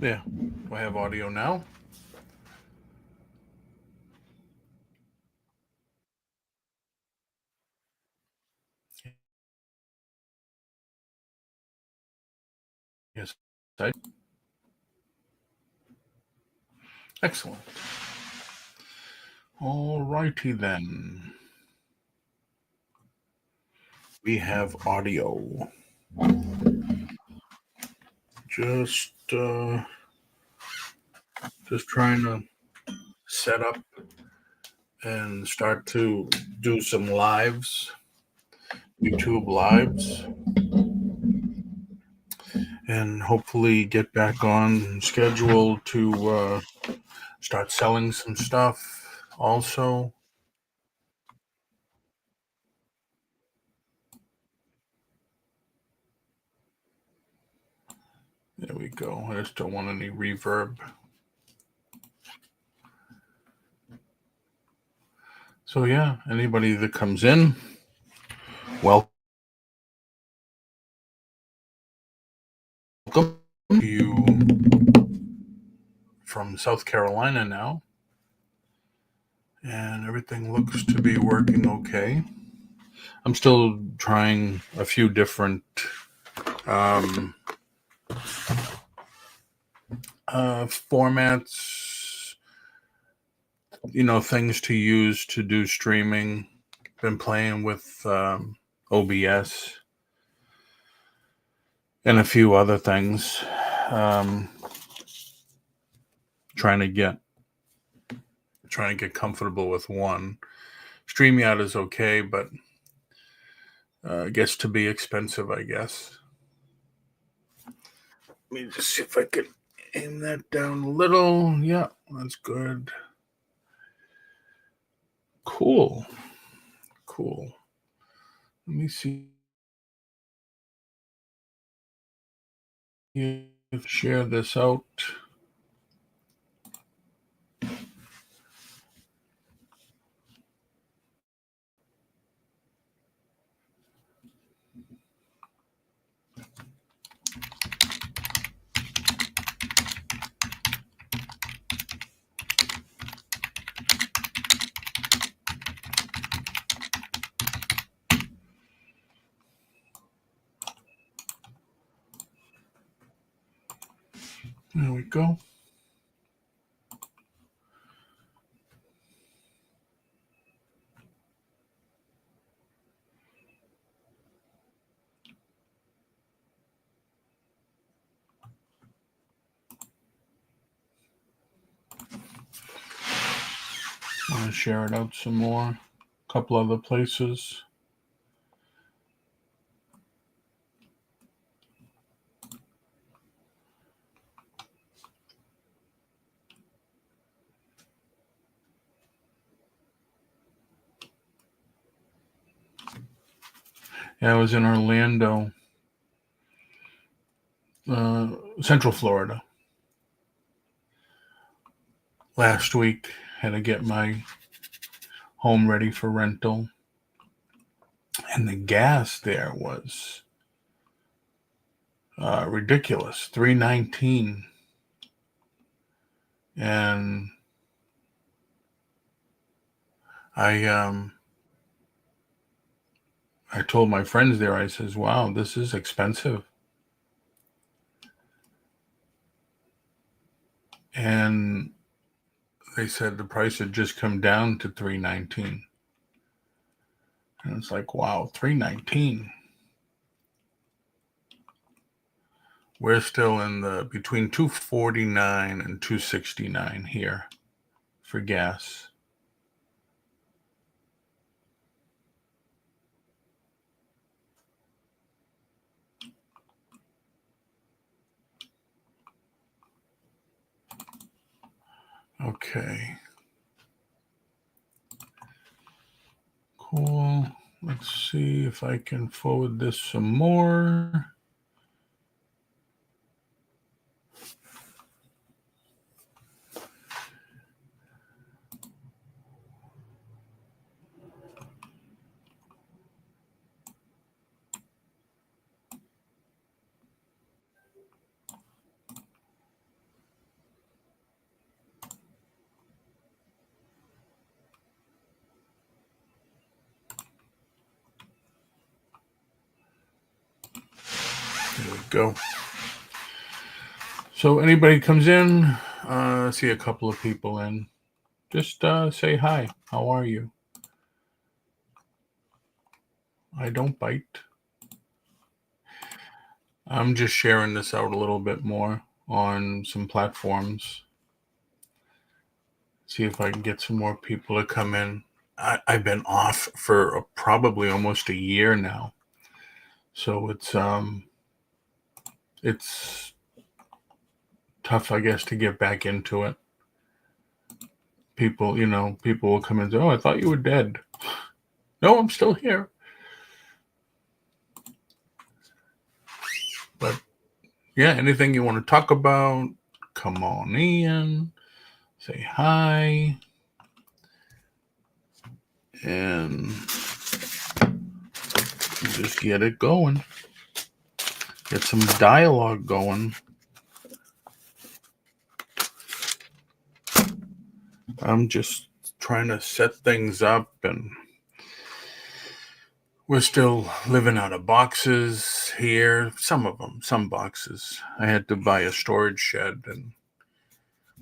Yeah. Do I have audio now? Yes. I. Excellent. All righty then. We have audio. Just just trying to set up and start to do some lives, YouTube lives, and hopefully get back on schedule to start selling some stuff also. There we go. I just don't want any reverb. So yeah, anybody that comes in, welcome you from South Carolina now. And everything looks to be working okay. I'm still trying a few different um, formats, things to use to do streaming. Been playing with OBS and a few other things. Um, trying to get comfortable with one. StreamYard is okay, but gets to be expensive, I guess. Let me just see if I can aim that down a little. Yeah, that's good. Cool. Let me see if share this out. There we go. I'm going to share it out some more. A couple other places. Yeah, I was in Orlando, Central Florida, last week. Had to get my home ready for rental. And the gas there was ridiculous, $3.19. And I I told my friends there, I says, wow, this is expensive. And they said the price had just come down to $3.19. And it's like, wow, $3.19. We're still in the between $2.49 and $2.69 here for gas. Okay. Cool. Let's see if I can forward this some more. There we go. So anybody comes in, see a couple of people in, just say hi. How are you? I don't bite. I'm just sharing this out a little bit more on some platforms. See if I can get some more people to come in. I've been off for probably almost a year now, so it's tough, I guess, to get back into it. People will come in and say, "Oh, I thought you were dead." No, I'm still here. But yeah, anything you want to talk about, come on in, say hi, and just get it going. Get some dialogue going. I'm just trying to set things up, and we're still living out of boxes here. Some boxes. I had to buy a storage shed and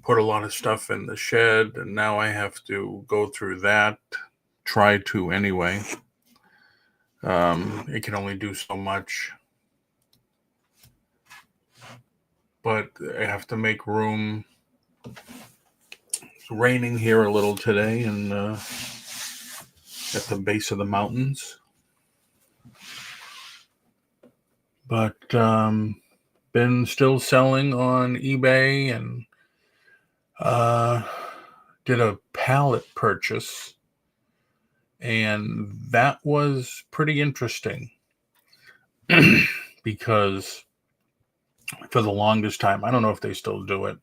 put a lot of stuff in the shed, and now I have to go through that. Try to anyway. It can only do so much. But I have to make room. It's raining here a little today, and at the base of the mountains. But been still selling on eBay, and did a pallet purchase, and that was pretty interesting because for the longest time, I don't know if they still do it.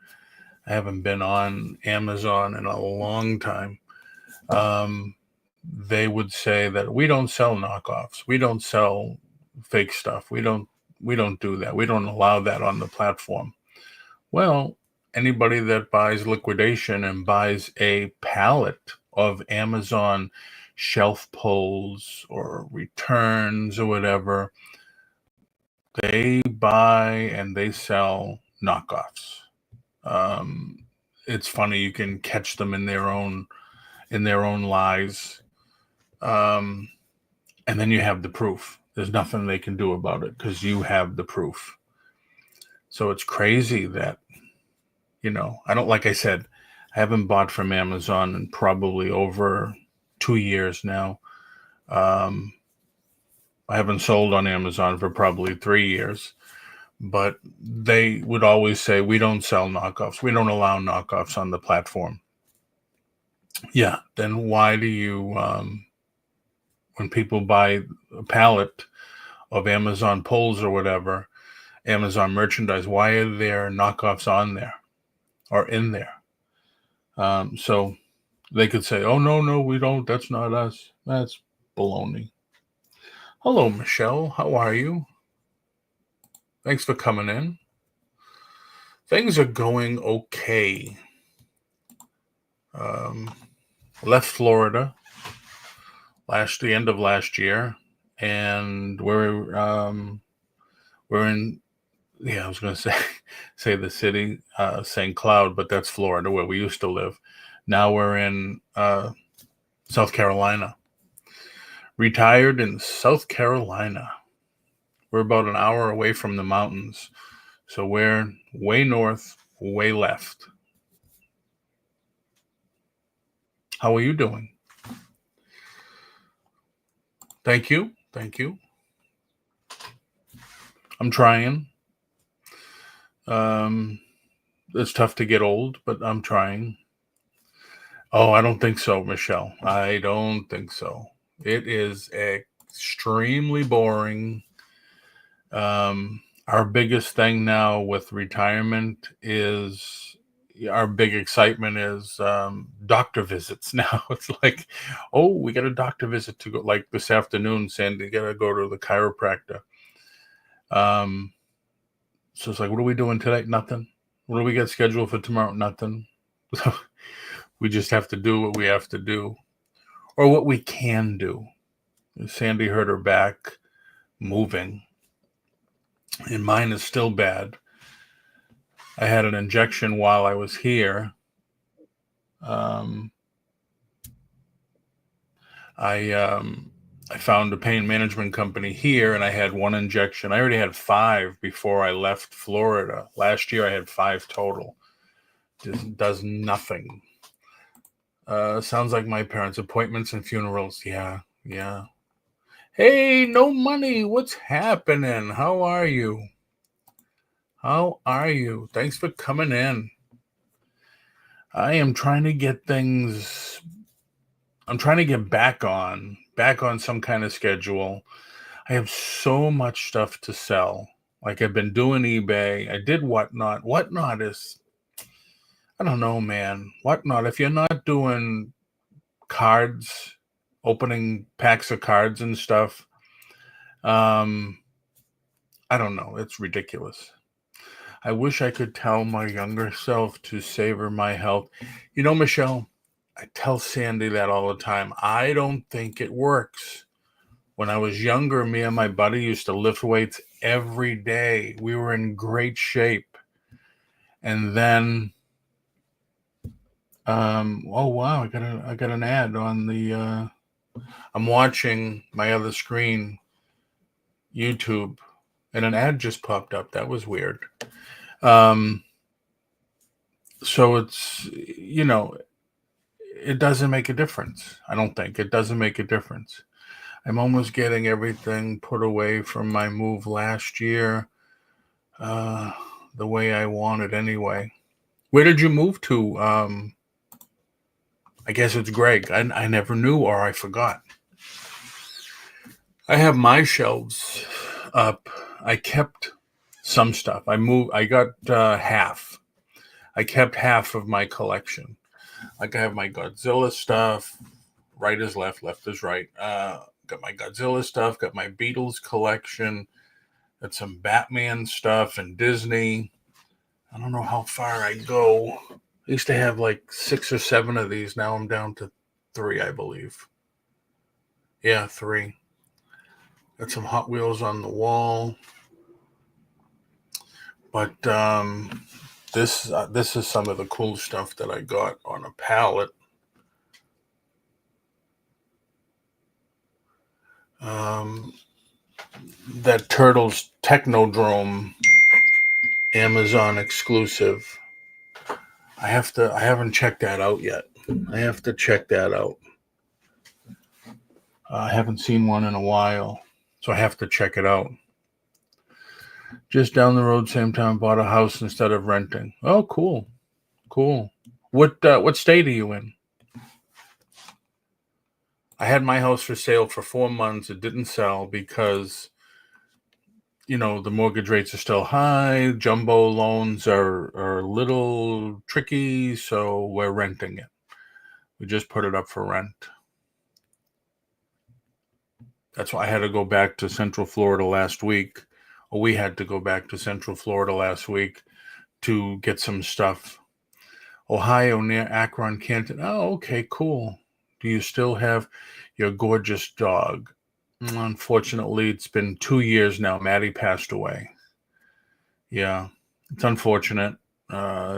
I haven't been on Amazon in a long time. They would say that we don't sell knockoffs. We don't sell fake stuff. We don't do that. We don't allow that on the platform. Well, anybody that buys liquidation and buys a pallet of Amazon shelf pulls or returns or whatever, they buy and they sell knockoffs. It's funny, you can catch them in their own lies. And then you have the proof. There's nothing they can do about it because you have the proof. So it's crazy that, I don't, like I said, I haven't bought from Amazon in probably over 2 years now. I haven't sold on Amazon for probably 3 years, but they would always say, we don't sell knockoffs. We don't allow knockoffs on the platform. Yeah. Then why do you, when people buy a pallet of Amazon pulls or whatever, Amazon merchandise, why are there knockoffs on there or in there? So they could say, oh, no, we don't. That's not us. That's baloney. Hello, Michelle. How are you? Thanks for coming in. Things are going okay. Left Florida the end of last year, and we're in, I was going to say the city, St. Cloud, but that's Florida where we used to live. Now we're in South Carolina. Retired in South Carolina. We're about an hour away from the mountains. So we're way north, way left. How are you doing? Thank you. I'm trying. It's tough to get old, but I'm trying. Oh, I don't think so, Michelle. I don't think so. It is extremely boring. Our biggest thing now with retirement is our big excitement is doctor visits. Now it's like, oh, we got a doctor visit to go. Like this afternoon, Sandy got to go to the chiropractor. So it's like, what are we doing today? Nothing. What do we got scheduled for tomorrow? Nothing. We just have to do what we have to do, or what we can do. Sandy hurt her back moving. and mine is still bad. I had an injection while I was here. Um, I found a pain management company here, and I had one injection. I already had 5 before I left Florida. Last year, I had 5 total. Just does nothing. Sounds like my parents' appointments and funerals. Yeah, yeah. Hey, no money. What's happening? How are you? How are you? Thanks for coming in. I am trying to get things. I'm trying to get back on some kind of schedule. I have so much stuff to sell. Like I've been doing eBay. I did Whatnot. Whatnot is, I don't know, man. Whatnot, if you're not doing cards, opening packs of cards and stuff, um, I don't know. It's ridiculous. I wish I could tell my younger self to savor my health. You know, Michelle, I tell Sandy that all the time. I don't think it works. When I was younger, me and my buddy used to lift weights every day. We were in great shape. And then, oh wow, I got an ad on the. I'm watching my other screen, YouTube, and an ad just popped up. That was weird. Um, so it's, it doesn't make a difference. I don't think it doesn't make a difference. I'm almost getting everything put away from my move last year, uh, the way I wanted anyway. Where did you move to? I guess it's Greg. I never knew, or I forgot. I have my shelves up. I kept some stuff. I got half. I kept half of my collection. Like I have my Godzilla stuff. Right is left, left is right. Got my Godzilla stuff. Got my Beatles collection. Got some Batman stuff and Disney. I don't know how far I go. I used to have like 6 or 7 of these. Now I'm down to 3, I believe. Yeah, 3. Got some Hot Wheels on the wall. But this is some of the cool stuff that I got on a pallet. That Turtles Technodrome Amazon exclusive. I haven't checked that out yet. I have to check that out. I haven't seen one in a while, so I have to check it out. Just down the road, same time, bought a house instead of renting. Oh, cool, cool. What state are you in? I had my house for sale for 4 months. It didn't sell because the mortgage rates are still high. Jumbo loans are a little tricky, so we're renting it. We just put it up for rent. That's why I had to go back to Central Florida last week. Or we had to go back to Central Florida last week to get some stuff. Ohio near Akron, Canton. Oh, okay, cool. Do you still have your gorgeous dog? Unfortunately, it's been 2 years now. Maddie passed away. Yeah, it's unfortunate.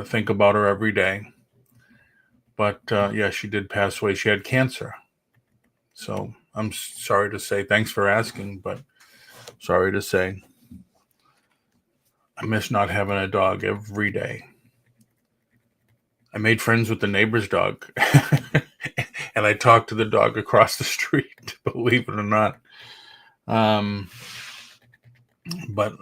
Think about her every day. But yeah, she did pass away. She had cancer. So I'm sorry to say. Thanks for asking, but sorry to say. I miss not having a dog every day. I made friends with the neighbor's dog. And I talked to the dog across the street, believe it or not. But,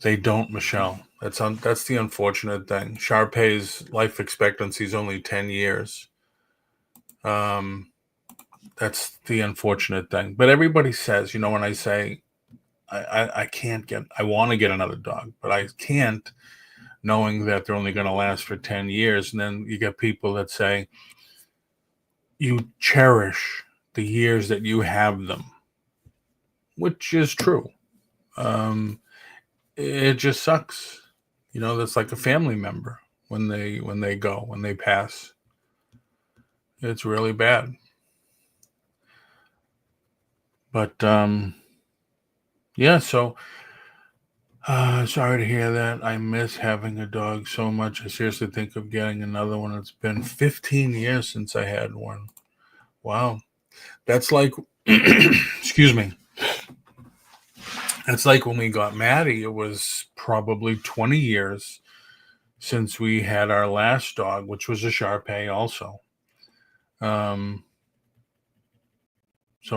they don't, Michelle. That's the unfortunate thing. Sharpay's life expectancy is only 10 years. That's the unfortunate thing. But everybody says, when I say I can't I want to get another dog, but I can't, knowing that they're only going to last for 10 years. And then you get people that say, you cherish the years that you have them, which is true. It just sucks. That's like a family member when they pass. It's really bad. But yeah, so sorry to hear that. I miss having a dog so much. I seriously think of getting another one. It's been 15 years since I had one. Wow. That's like, excuse me. That's like when we got Maddie. It was probably 20 years since we had our last dog, which was a Shar Pei also. So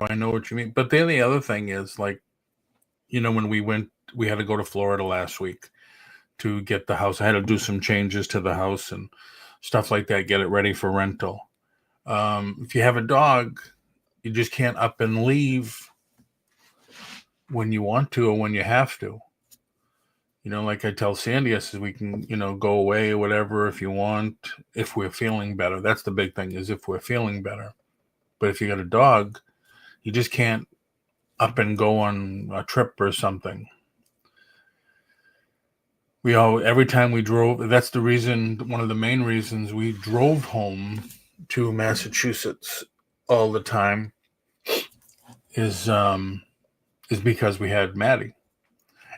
I know what you mean. But then the other thing is, like, when we had to go to Florida last week to get the house. I had to do some changes to the house and stuff like that, get it ready for rental. If you have a dog, you just can't up and leave when you want to or when you have to. Like I tell Sandy, I says we can, go away or whatever if you want, if we're feeling better. That's the big thing, is if we're feeling better. But if you got a dog, you just can't up and go on a trip or something. Every time we drove, that's the reason, one of the main reasons we drove home to Massachusetts all the time is because we had Maddie.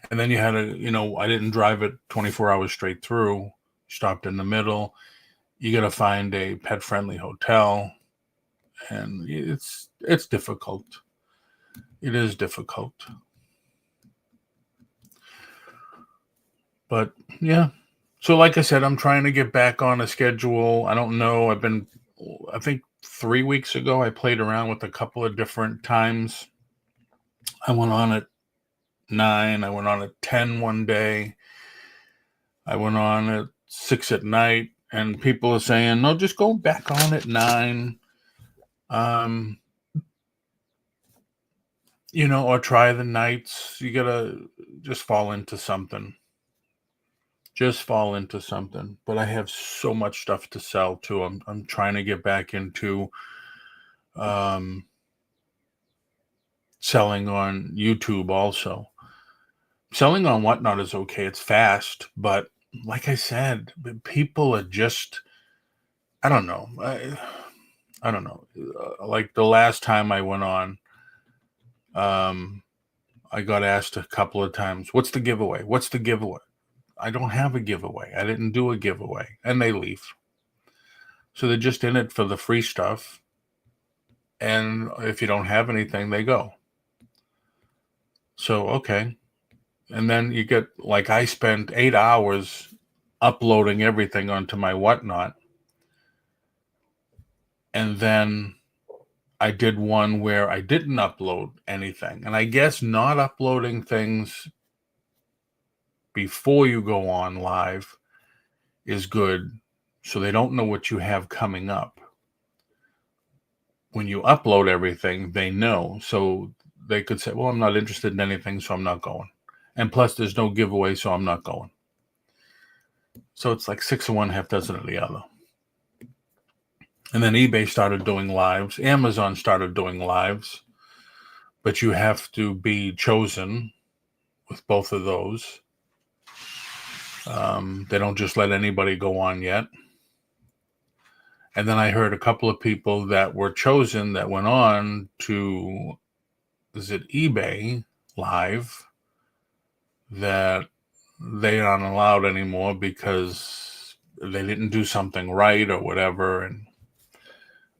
And then you had I didn't drive it 24 hours straight through, stopped in the middle. You got to find a pet friendly hotel, and it's difficult. It is difficult. But yeah. So like I said, I'm trying to get back on a schedule. I don't know. I think 3 weeks ago, I played around with a couple of different times. I went on at 9. I went on at 10 one day. I went on at 6 at night, and people are saying, no, just go back on at 9. Or try the nights. You gotta just fall into something. But I have so much stuff to sell too. I'm trying to get back into selling on YouTube also. Selling on Whatnot is okay. It's fast, but like I said, people are just, I don't know. I don't know. Like the last time I went on, I got asked a couple of times, what's the giveaway? What's the giveaway? I don't have a giveaway. I didn't do a giveaway. And they leave. So they're just in it for the free stuff. And if you don't have anything, they go. So, okay. And then you get, like, I spent 8 hours uploading everything onto my Whatnot. And then I did one where I didn't upload anything. And I guess not uploading things before you go on live is good, so they don't know what you have coming up. When you upload everything, they know. So they could say, well, I'm not interested in anything, so I'm not going. And plus, there's no giveaway, so I'm not going. So it's like 6 of one, half dozen of the other. And then eBay started doing lives. Amazon started doing lives. But you have to be chosen with both of those. They don't just let anybody go on yet. And then I heard a couple of people that were chosen that went on to, is it eBay live, that they aren't allowed anymore because they didn't do something right or whatever. And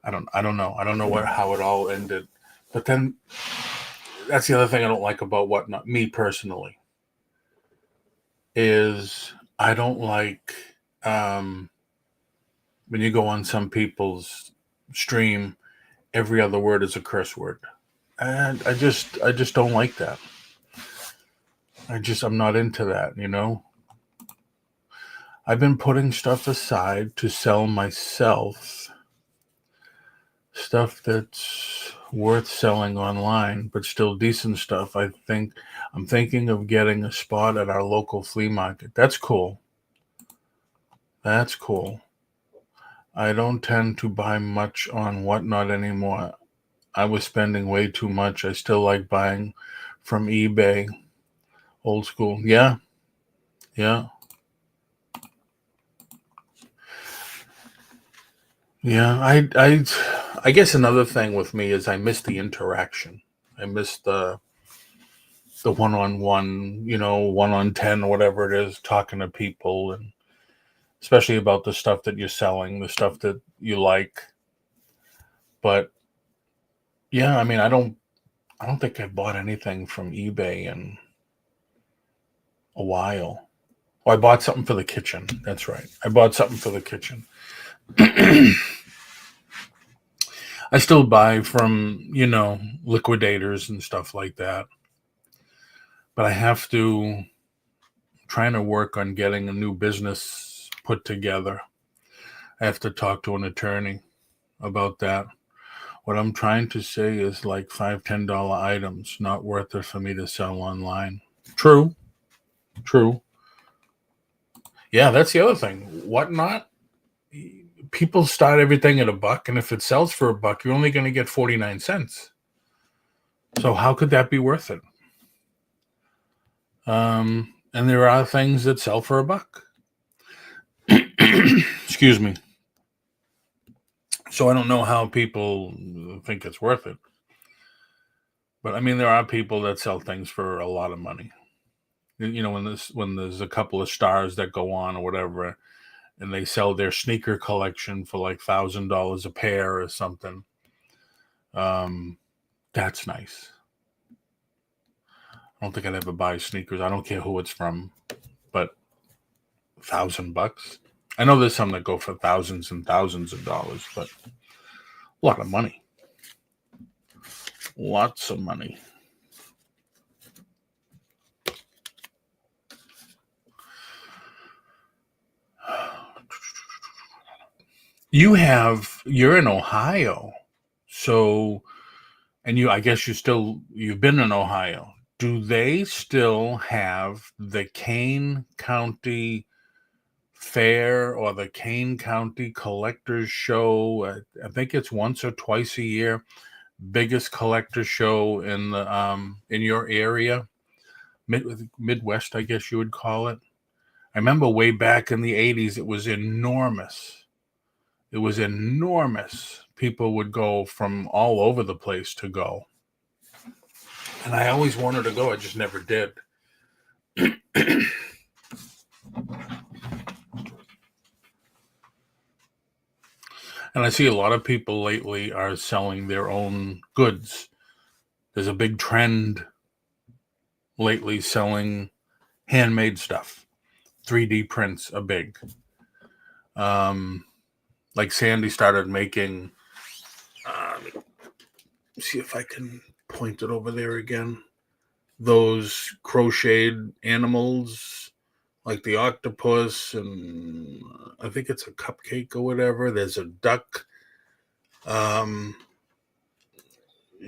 I don't know. I don't know how it all ended. But then that's the other thing I don't like about Whatnot, me personally, is I don't like when you go on some people's stream, every other word is a curse word. And I just don't like that. I'm not into that, I've been putting stuff aside to sell myself, stuff that's worth selling online, but still decent stuff. I'm thinking of getting a spot at our local flea market. That's cool. I don't tend to buy much on Whatnot anymore. I was spending way too much. I still like buying from eBay, old school. Yeah. I guess another thing with me is I miss the interaction. I miss the one-on-one, 1 on 10 or whatever it is, talking to people, and especially about the stuff that you're selling, the stuff that you like. But yeah, I mean, I don't think I've bought anything from eBay in a while. Oh, I bought something for the kitchen. That's right. I bought something for the kitchen. I still buy from, liquidators and stuff like that. But I have to trying to work on getting a new business put together. I have to talk to an attorney about that. What I'm trying to say is like $5, $10 items, not worth it for me to sell online. True. Yeah, that's the other thing. Whatnot, people start everything at $1, and if it sells for $1, you're only going to get 49 cents. So how could that be worth it? And there are things that sell for $1. Excuse me. So I don't know how people think it's worth it. But I mean, there are people that sell things for a lot of money. When there's a couple of stars that go on or whatever, and they sell their sneaker collection for like $1,000 a pair or something. That's nice. I don't think I'd ever buy sneakers. I don't care who it's from, but $1,000. I know there's some that go for thousands and thousands of dollars, but a lot of money. Lots of money. You're in Ohio, so, and I guess you've been in Ohio. Do they still have the Kane County Fair or the Kane County Collectors Show? I think it's once or twice a year. Biggest collector show in your area, Midwest, I guess you would call it. I remember way back in the 80s, it was enormous. People would go from all over the place to go. And I always wanted to go. I just never did. And I see a lot of people lately are selling their own goods. There's a big trend lately selling handmade stuff. 3D prints are big. Like Sandy started making, see if I can point it over there again. Those crocheted animals, like the octopus, and I think it's a cupcake or whatever. There's a duck.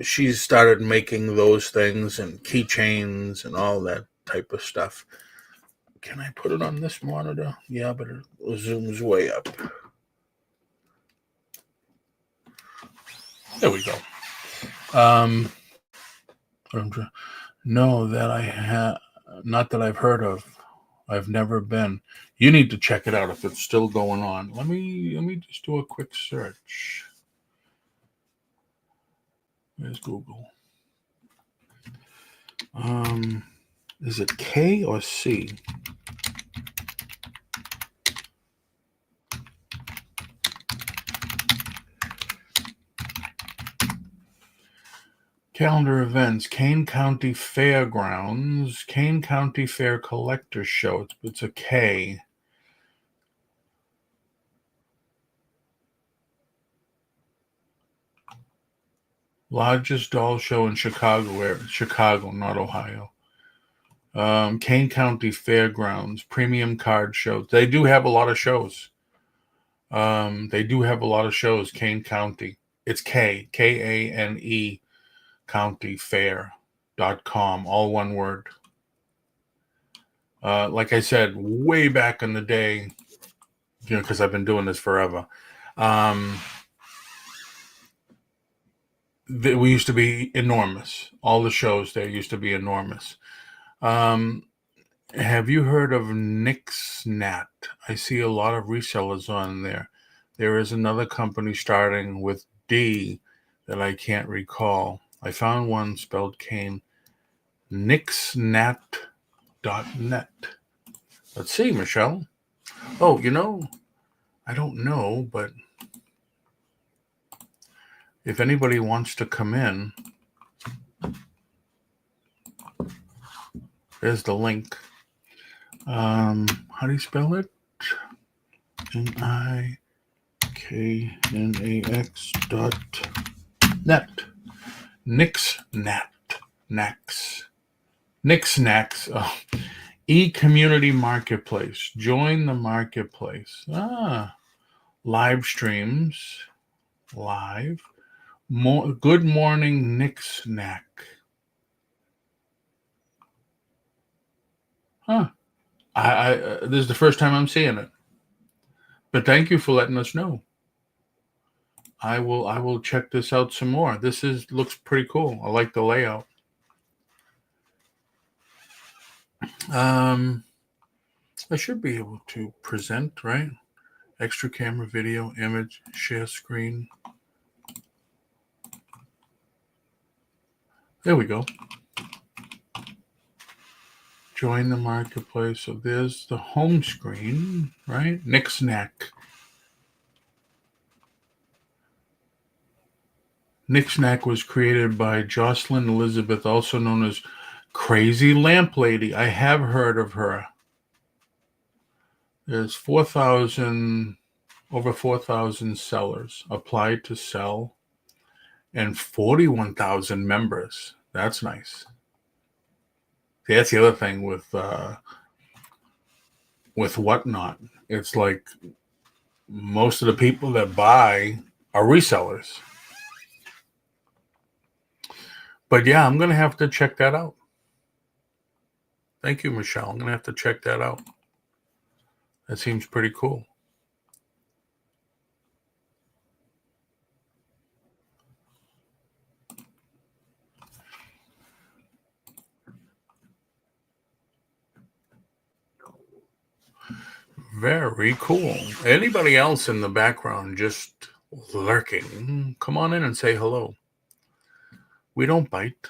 She started making those things and keychains and all that type of stuff. Can I put it on this monitor? Yeah, but it zooms way up. There we go. No, that I have not that I've heard of. I've never been. You need to check it out if it's still going on. Let me just do a quick search. There's Google. Is it K or C? Calendar events: Kane County Fairgrounds, Kane County Fair Collector Show. It's a K. Largest doll show in Chicago, not Ohio. Kane County Fairgrounds, Premium Card Show. They do have a lot of shows. Kane County. It's Kane, countyfair.com, all one word. Like I said, way back in the day, because I've been doing this forever. We used to be enormous. All the shows there used to be enormous. Have you heard of Nixnat? I see a lot of resellers on there. There is another company starting with D that I can't recall. I found one spelled Kane. Nixnat.net. Let's see, Michelle. Oh, I don't know, but if anybody wants to come in, there's the link. How do you spell it? Niknax.net. Nixnacks. Oh. E-community marketplace. Join the marketplace. Live streams. Live. Good morning, Nixnack. Huh. This is the first time I'm seeing it. But thank you for letting us know. I will check this out some more. This looks pretty cool. I like the layout. I should be able to present, right? Extra camera, video, image, share screen. There we go. Join the marketplace. So there's the home screen, right? Nixnack. Nixnack was created by Jocelyn Elizabeth, also known as Crazy Lamp Lady. I have heard of her. There's over 4,000 sellers applied to sell and 41,000 members. That's nice. See, that's the other thing with Whatnot. It's like most of the people that buy are resellers. But yeah, I'm going to have to check that out. Thank you, Michelle. I'm going to have to check that out. That seems pretty cool. Very cool. Anybody else in the background just lurking? Come on in and say hello. We don't bite.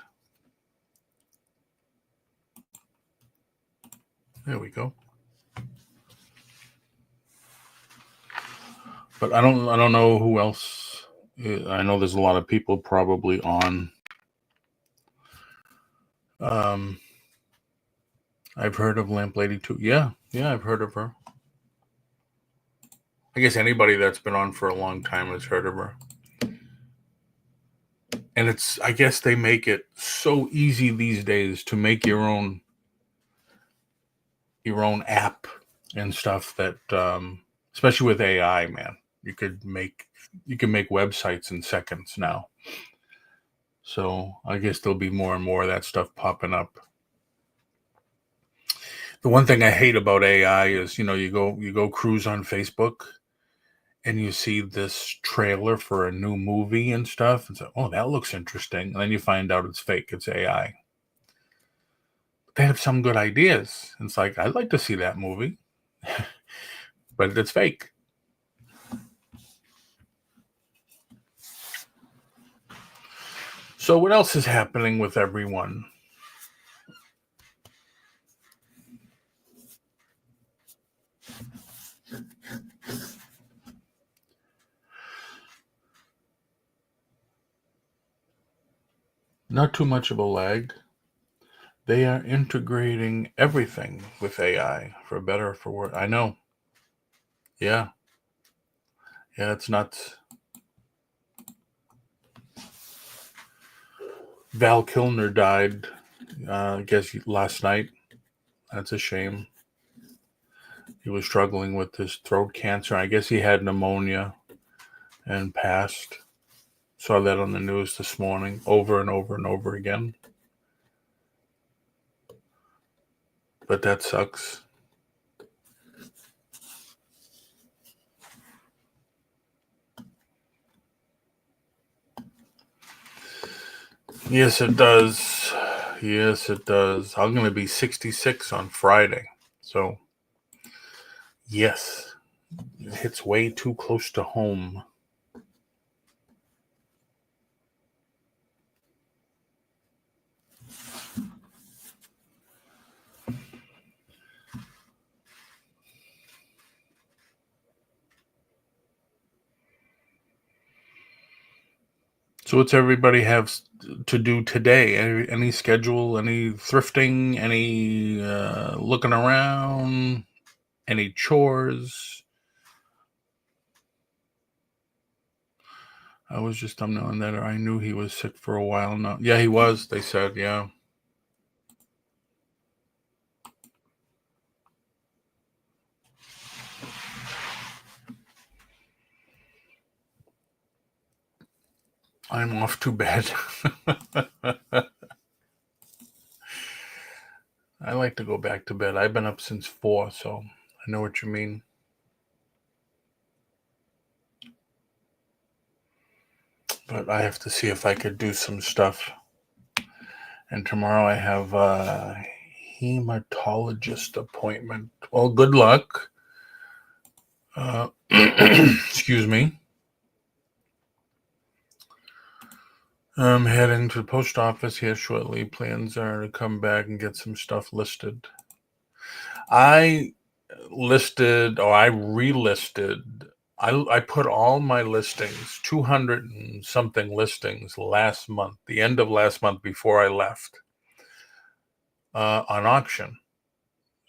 There we go. But I don't know who else. I know there's a lot of people probably on. I've heard of Lamp Lady too. Yeah, I've heard of her. I guess anybody that's been on for a long time has heard of her. And I guess they make it so easy these days to make your own app and stuff that, especially with AI, man, you can make websites in seconds now. So I guess there'll be more and more of that stuff popping up. The one thing I hate about AI is, you go cruise on Facebook and you see this trailer for a new movie and stuff and say, oh, that looks interesting. And then you find out it's fake. It's AI. They have some good ideas. It's like, I'd like to see that movie, but it's fake. So what else is happening with everyone? Not too much of a lag. They are integrating everything with AI, for better or for worse. I know. Yeah. Yeah, it's nuts. Val Kilmer died, I guess, last night. That's a shame. He was struggling with his throat cancer. I guess he had pneumonia and passed. Saw that on the news this morning, over and over and over again. But that sucks. Yes, it does. Yes, it does. I'm going to be 66 on Friday. So, yes, it hits way too close to home. So what's everybody have to do today? Any schedule? Any thrifting? Any looking around? Any chores? I was just thumbnailing that. I knew he was sick for a while now. Yeah, he was. They said, yeah. I'm off to bed. I like to go back to bed. I've been up since 4, so I know what you mean. But I have to see if I could do some stuff. And tomorrow I have a hematologist appointment. Well, good luck. Excuse me. I'm heading to the post office here shortly. Plans are to come back and get some stuff listed. I relisted. I put all my listings, 200 and something listings last month, the end of last month before I left, on auction.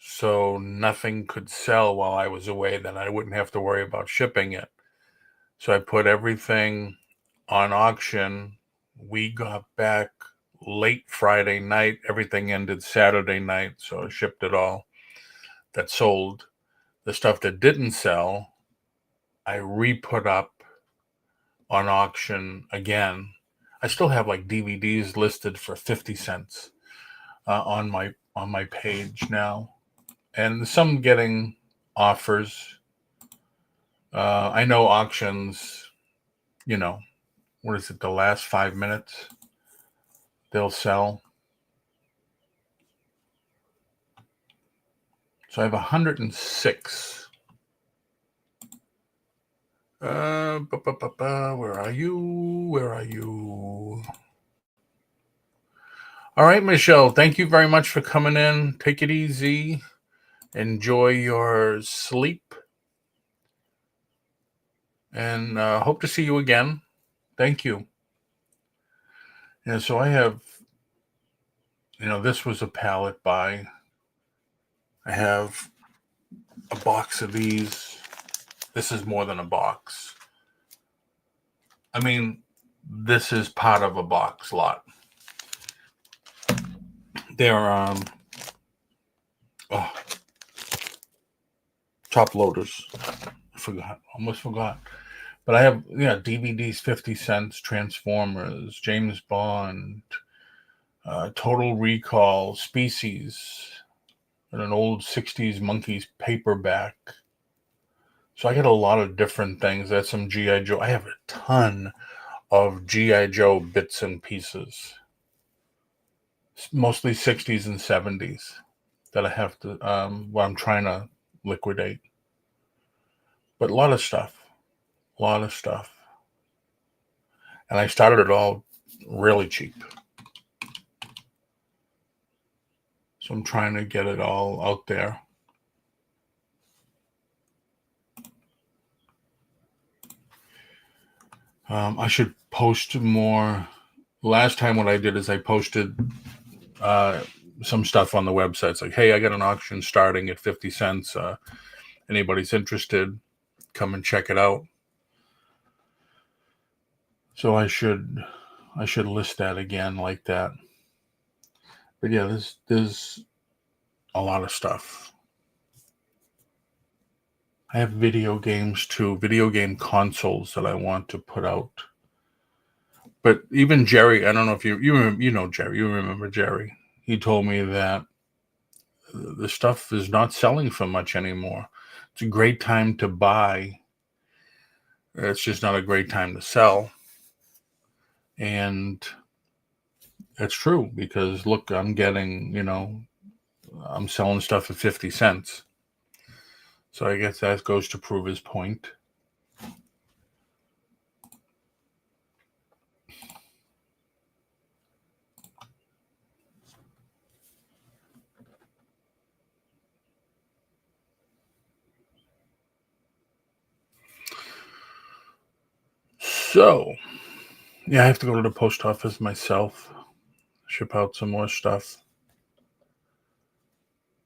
So nothing could sell while I was away. Then I wouldn't have to worry about shipping it. So I put everything on auction. We got back late Friday night. Everything ended Saturday night. So I shipped it all that sold. The stuff that didn't sell, I re-put up on auction again. I still have like DVDs listed for 50 cents on my page now, and some getting offers. I know auctions, what is it, the last 5 minutes they'll sell. So I have 106. Where are you? Where are you? All right, Michelle, thank you very much for coming in. Take it easy. Enjoy your sleep. And hope to see you again. Thank you. Yeah, so I have, this was a pallet buy. I have a box of these. This is more than a box. I mean, this is part of a box lot. They're top loaders. Almost forgot. But I have, DVDs, 50 cents, Transformers, James Bond, Total Recall, Species, and an old 60s Monkeys paperback. So I got a lot of different things. That's some G.I. Joe. I have a ton of G.I. Joe bits and pieces, mostly 60s and 70s, that I have to, what I'm trying to liquidate. But a lot of stuff. And I started it all really cheap. So I'm trying to get it all out there. I should post more. Last time what I did is I posted some stuff on the website. It's like, hey, I got an auction starting at 50 cents. Anybody's interested, come and check it out. So I should list that again like that. But yeah, there's a lot of stuff. I have video games too, video game consoles that I want to put out. But even Jerry, I don't know if you know Jerry, you remember Jerry. He told me that the stuff is not selling for much anymore. It's a great time to buy. It's just not a great time to sell. And that's true, because look, I'm getting, I'm selling stuff at 50 cents. So I guess that goes to prove his point. So Yeah, I have to go to the post office myself, ship out some more stuff.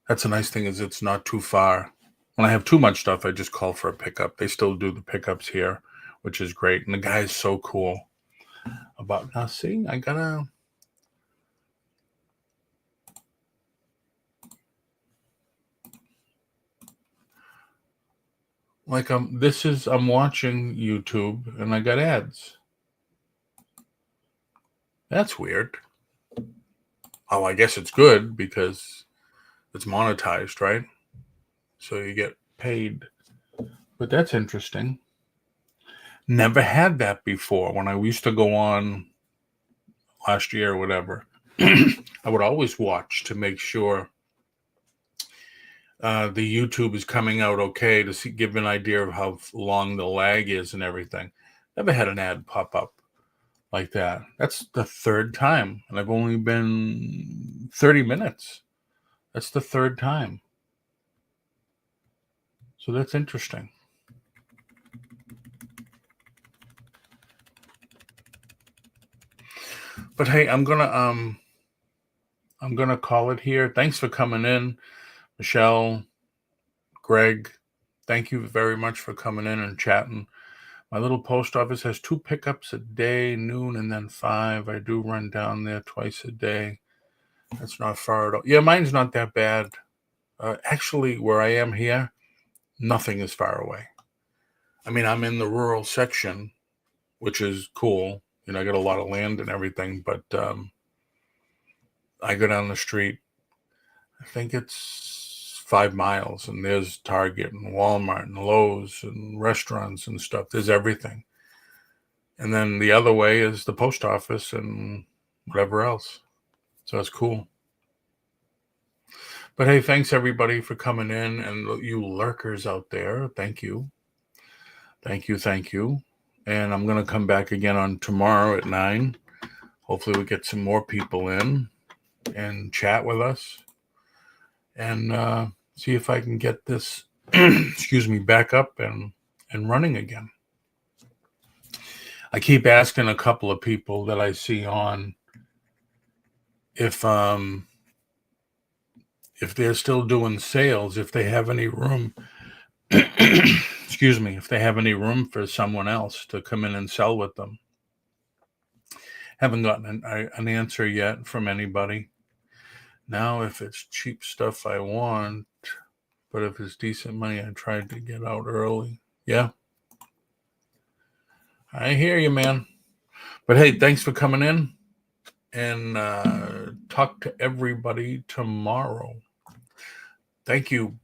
That's a nice thing, is it's not too far. When I have too much stuff, I just call for a pickup. They still do the pickups here, which is great. And the guy is so cool about, now see, I gotta, like, I'm watching YouTube and I got ads. That's weird. Oh, I guess it's good because it's monetized, right? So you get paid. But that's interesting. Never had that before. When I used to go on last year or whatever, I would always watch to make sure the YouTube is coming out okay, to give an idea of how long the lag is and everything. Never had an ad pop up like that. That's the third time, and I've only been 30 minutes. That's the third time. So that's interesting. But hey, I'm gonna call it here. Thanks for coming in, Michelle, Greg. Thank you very much for coming in and chatting. My little post office has 2 pickups a day, noon and then 5. I do run down there twice a day. That's not far at all. Yeah, mine's not that bad. Actually, where I am here, nothing is far away. I mean, I'm in the rural section, which is cool. You know, I got a lot of land and everything, but I go down the street, I think it's 5 miles, and there's Target and Walmart and Lowe's and restaurants and stuff. There's everything. And then the other way is the post office and whatever else. So it's cool. But hey, thanks everybody for coming in, and you lurkers out there. Thank you. Thank you. Thank you. And I'm going to come back again on tomorrow at 9. Hopefully we get some more people in and chat with us, and see if I can get this, excuse me, back up and running again. I keep asking a couple of people that I see on if they're still doing sales, if they have any room, excuse me, if they have any room for someone else to come in and sell with them. Haven't gotten an answer yet from anybody. Now, if it's cheap stuff I want, but if it's decent money, I tried to get out early. Yeah. I hear you, man. But hey, thanks for coming in, and talk to everybody tomorrow. Thank you.